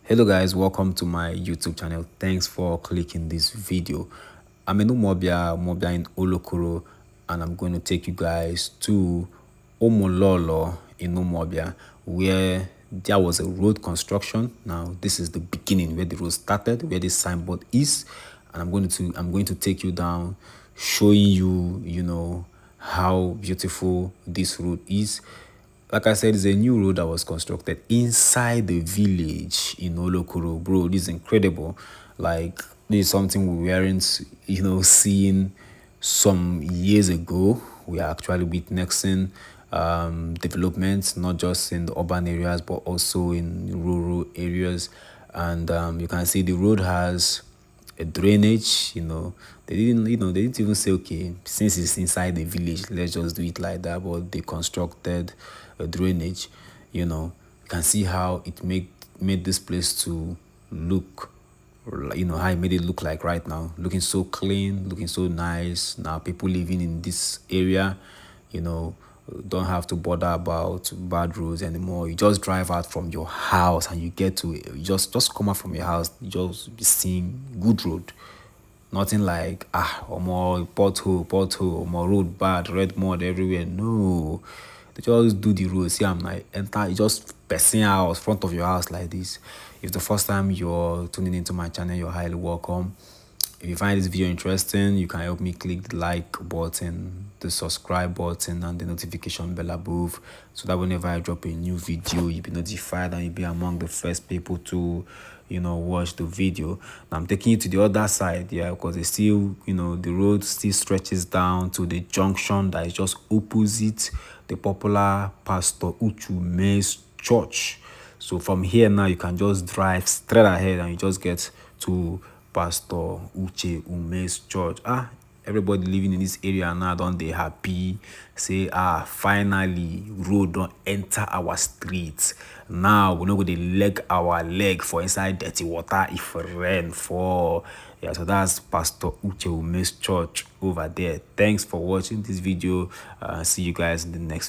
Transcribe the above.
Hello guys, welcome to my YouTube channel. Thanks for clicking this video. I'm in Umuobia in Olokoro, and I'm going to take you guys to Umulolo in Umuobia, where there was a road construction. Now this is the beginning where the road started, where this signboard is, and I'm going to take you down, showing you how beautiful this road is. Like I said, it's a new road that was constructed inside the village in Olokoro. Bro, this is incredible. Like, this is something we weren't, seeing some years ago. We are actually witnessing developments, not just in the urban areas, but also in rural areas. And you can see the road has a drainage. They didn't even say, okay, since it's inside the village, let's just do it like that. But they constructed a drainage. You can see how it made this place to look, how it made it look like right now, looking so clean, looking so nice. Now people living in this area, you know don't have to bother about bad roads anymore. You just drive out from your house and you get to, you just come out from your house, you just be seeing good road. Nothing like or more pothole, or more road bad, red mud everywhere. No, they just do the road. See, I'm like enter, you just passing house front of your house like this. If the first time you're tuning into my channel, you're highly welcome. If you find this video interesting, you can help me click the like button, the subscribe button, and the notification bell above, so that whenever I drop a new video, you'll be notified and you'll be among the first people to watch the video. Now I'm taking you to the other side, yeah, because it's still, the road still stretches down to the junction that is just opposite the popular Pastor Uche Ume's church. So from here now, you can just drive straight ahead and you just get to Pastor Uche Ume's church. Everybody living in this area now don't they happy, say finally road don't enter our streets. Now we're not going to leg our leg for inside dirty water if rain fall. Yeah, so that's Pastor Uche Ume's church over there. Thanks for watching this video. See you guys in the next